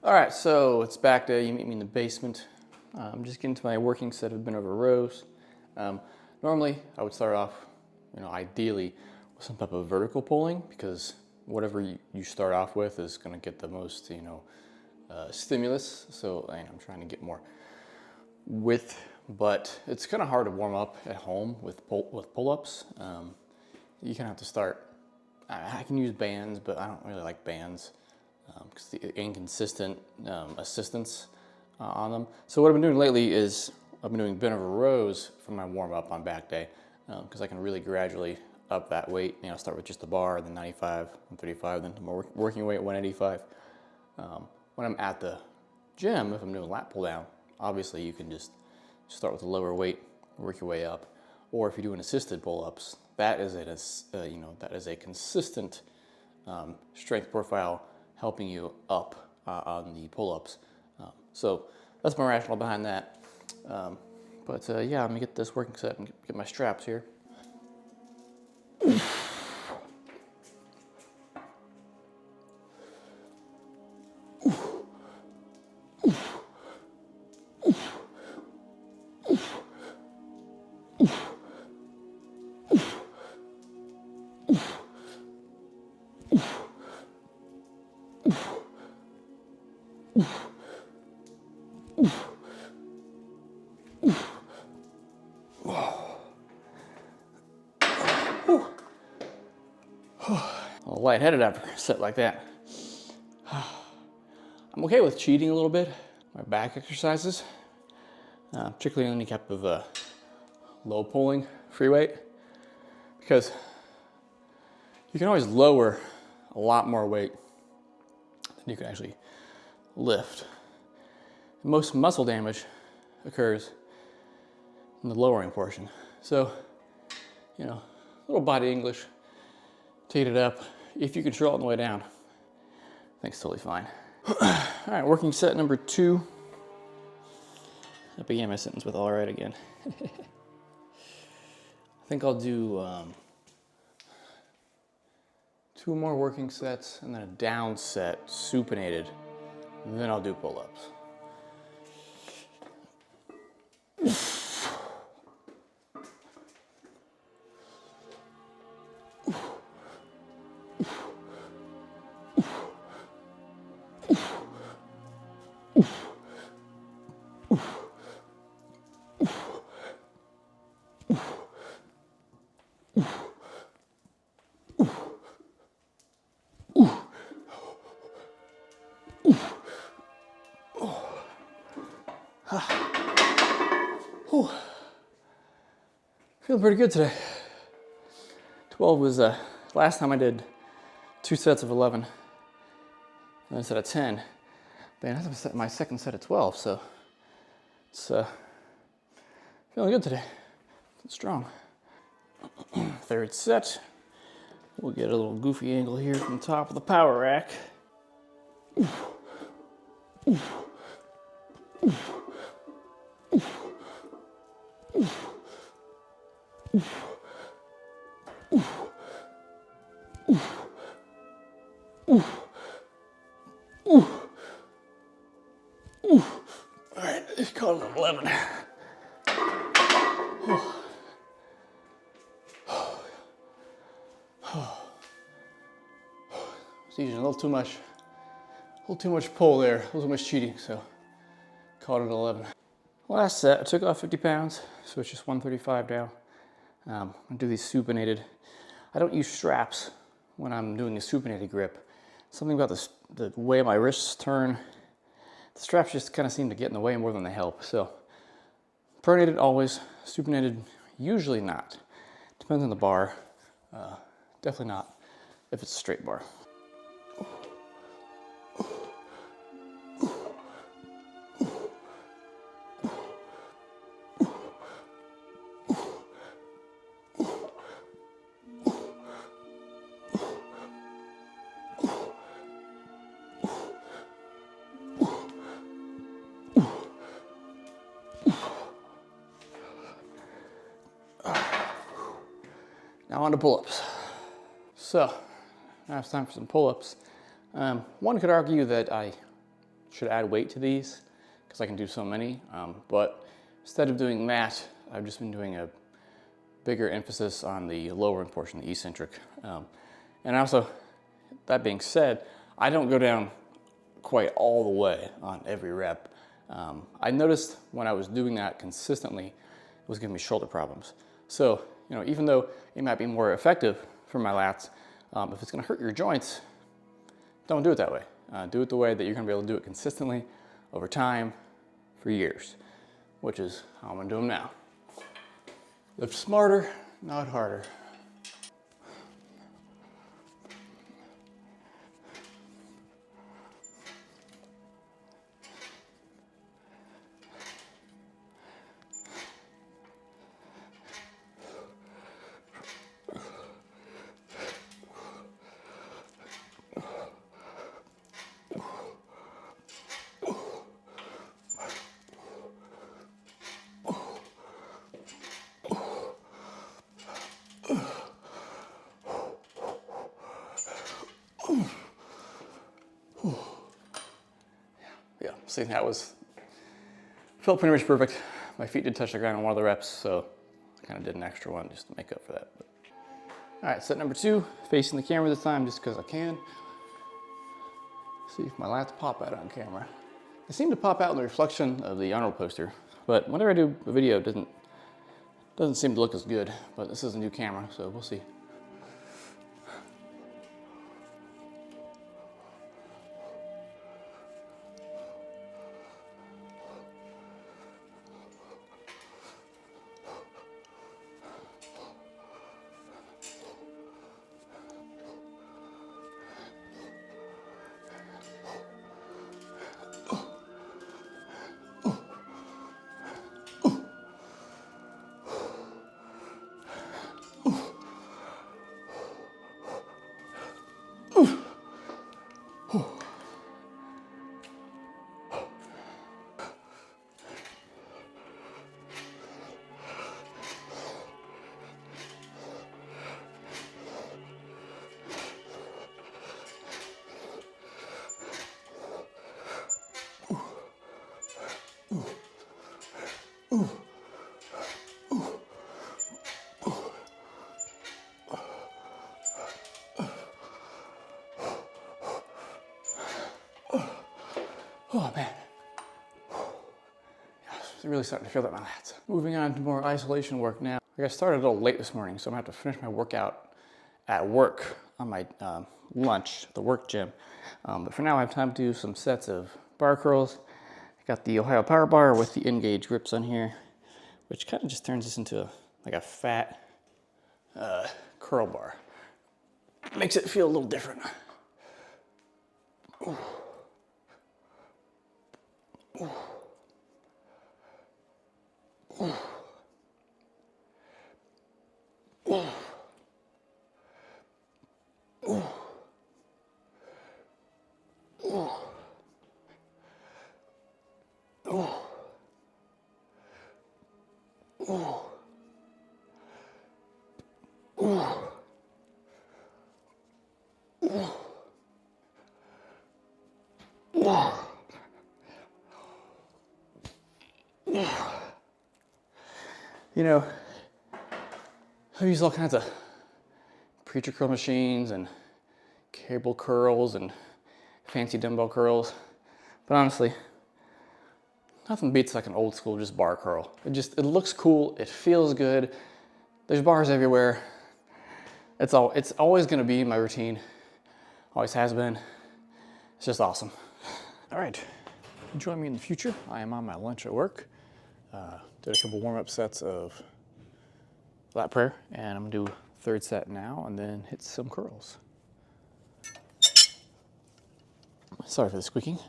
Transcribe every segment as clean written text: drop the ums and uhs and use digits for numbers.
All right, so it's back day. You meet me in the basement. I'm just getting to my working set of bent over rows. Normally, I would start off, ideally with some type of vertical pulling, because whatever you start off with is going to get the most, stimulus. So I'm trying to get more width, but it's kind of hard to warm up at home with pull-ups. You kind of have to start. I can use bands, but I don't really like bands because the inconsistent assistance on them. So what I've been doing lately is I've been doing bent over rows for my warm up on back day because I can really gradually up that weight. Start with just the bar, then 95, 135, then more working weight 185. When I'm at the gym, if I'm doing lat pull down, obviously you can just start with a lower weight, work your way up. Or if you're doing assisted pull-ups, that is a consistent strength profile helping you up on the pull-ups. So that's my rationale behind that. But yeah, let me get this working set and get my straps here. A little lightheaded after a set like that. I'm okay with cheating a little bit. My back exercises, particularly on any type of low pulling free weight, because you can always lower a lot more weight than you can actually lift. Most muscle damage occurs in the lowering portion. So, little body English, take it up. If you control it on the way down, I think it's totally fine. All right, working set number 2. I began my sentence with all right again. I think I'll do 2 more working sets and then a down set, supinated, and then I'll do pull-ups. Feeling pretty good today. 12 was last time I did 2 sets of 11 and a set of 10. Man, that's my second set of 12, so it's feeling good today. It's strong. Third set. We'll get a little goofy angle here from the top of the power rack. All right, let's call it 11. It's using a little too much pull there, a little too much cheating, so called it 11. Last set, I took off 50 pounds, so it's just 135 now. I'm gonna do these supinated. I don't use straps when I'm doing the supinated grip. Something about the way my wrists turn, the straps just kind of seem to get in the way more than they help. So pronated always, supinated usually not. Depends on the bar. Definitely not if it's a straight bar. Now on to pull-ups. So, now it's time for some pull-ups. One could argue that I should add weight to these because I can do so many. But instead of doing that, I've just been doing a bigger emphasis on the lowering portion, the eccentric. And also, that being said, I don't go down quite all the way on every rep. I noticed when I was doing that consistently, it was giving me shoulder problems. So, you know, even though it might be more effective for my lats, if it's gonna hurt your joints, don't do it that way. Do it the way that you're gonna be able to do it consistently over time for years, which is how I'm gonna do them now. Lift smarter, not harder. Yeah, see, felt pretty much perfect. My feet did touch the ground on one of the reps, so I kind of did an extra one just to make up for that. But. All right, set number 2, facing the camera this time just because I can. See if my lats pop out on camera. They seem to pop out in the reflection of the Arnold poster, but whenever I do a video, it doesn't seem to look as good. But this is a new camera, so we'll see. Oh man, it's really starting to feel that in my lats. Moving on to more isolation work now. I got started a little late this morning, so I'm gonna have to finish my workout at work on my lunch, the work gym. But for now, I have time to do some sets of bar curls. I got the Ohio Power Bar with the Engage grips on here, which kind of just turns this into like a fat curl bar. Makes it feel a little different. Ooh. Ooh. Ooh. Ooh. Ooh. Ooh. Ooh. Ooh. Ooh. Ooh. You know, I've used all kinds of preacher curl machines and cable curls and fancy dumbbell curls, but honestly, nothing beats like an old school just bar curl. It looks cool, it feels good, there's bars everywhere. It's always gonna be in my routine, always has been. It's just awesome. All right, join me in the future. I am on my lunch at work. Did a couple warm-up sets of lat prayer, and I'm gonna do third set now and then hit some curls. Sorry for the squeaking.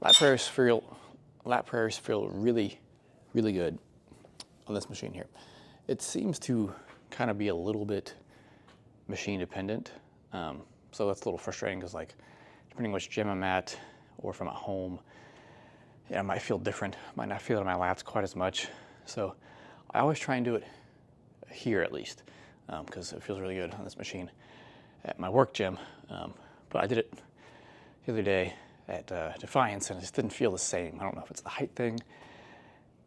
Lat prayers feel really, really good on this machine here. It seems to kind of be a little bit machine dependent. So that's a little frustrating because, like, depending on which gym I'm at or if I'm at home, yeah, it might feel different. I might not feel it in my lats quite as much. So I always try and do it here at least, because it feels really good on this machine at my work gym. But I did it the other day at Defiance, and it just didn't feel the same. I don't know if it's the height thing,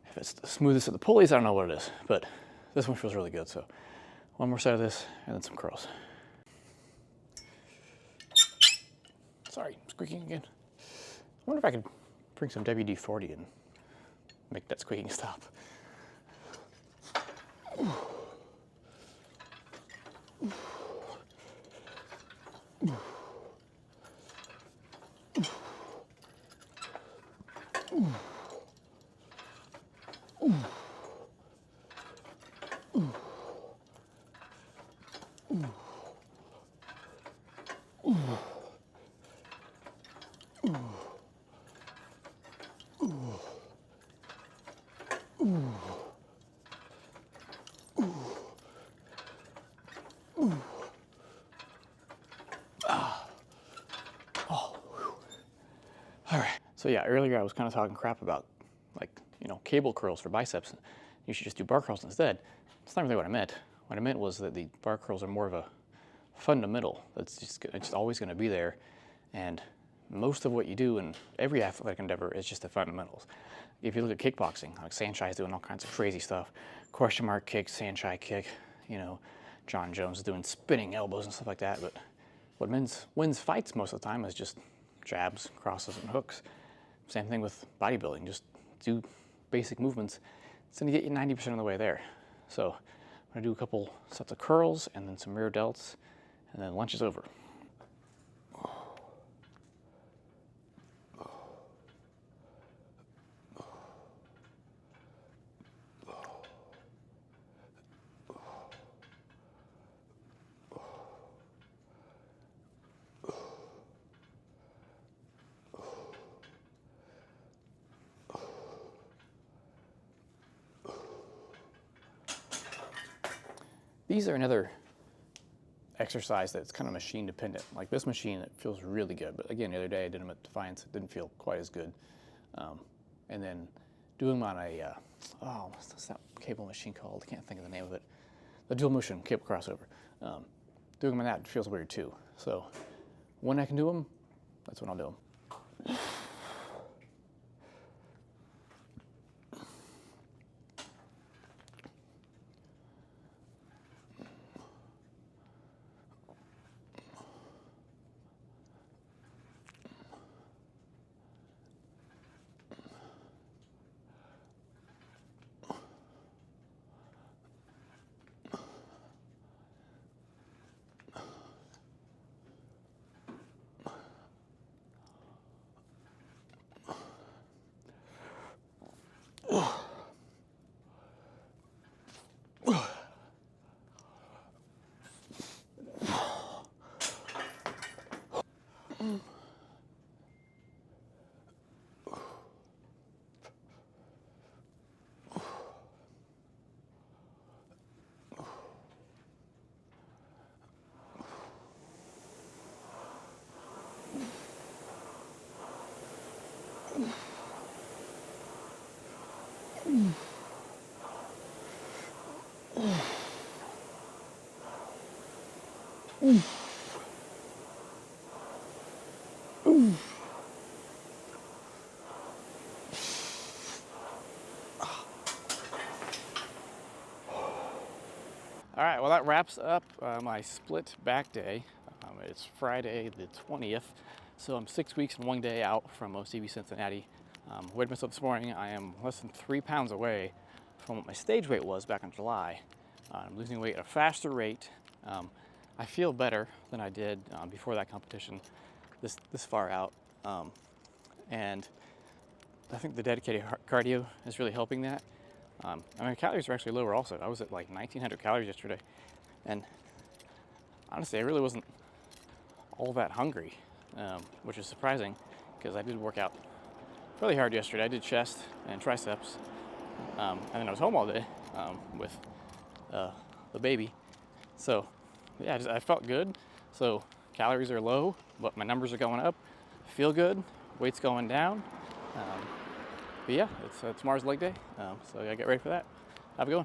if it's the smoothest of the pulleys, I don't know what it is, but this one feels really good. So one more set of this and then some curls. Sorry, squeaking again. I wonder if I could bring some WD-40 and make that squeaking stop. All right. So yeah, earlier I was kind of talking crap about, like, cable curls for biceps. You should just do bar curls instead. That's not really what I meant. What I meant was that the bar curls are more of a fundamental. It's always going to be there, and most of what you do in every athletic endeavor is just the fundamentals. If you look at kickboxing, like Saenchai's doing all kinds of crazy stuff, question mark kick, Saenchai kick, John Jones is doing spinning elbows and stuff like that. But what wins fights most of the time is just jabs, crosses, and hooks. Same thing with bodybuilding. Just do basic movements. It's going to get you 90% of the way there. So I'm going to do a couple sets of curls and then some rear delts, and then lunch is over. These are another exercise that's kind of machine dependent. Like this machine, it feels really good. But again, the other day I did them at Defiance, it didn't feel quite as good. And then doing them on a, what's that cable machine called? I can't think of the name of it. The dual motion cable crossover. Doing them on that feels weird too. So when I can do them, that's when I'll do them. All right, well, that wraps up my split back day. It's Friday the 20th, so I'm 6 weeks and 1 day out from OCB Cincinnati. Weighed myself this morning. I am less than 3 pounds away from what my stage weight was back in July. I'm losing weight at a faster rate. I feel better than I did before that competition this far out. And I think the dedicated cardio is really helping that. Calories are actually lower also. I was at like 1,900 calories yesterday, and honestly, I really wasn't all that hungry. which is surprising because I did work out really hard yesterday. I did chest and triceps, and then I was home all day with the baby. So yeah, I felt good. So calories are low, but my numbers are going up. I feel good. Weight's going down. But yeah, it's tomorrow's leg day, so I gotta get ready for that. Have a good one.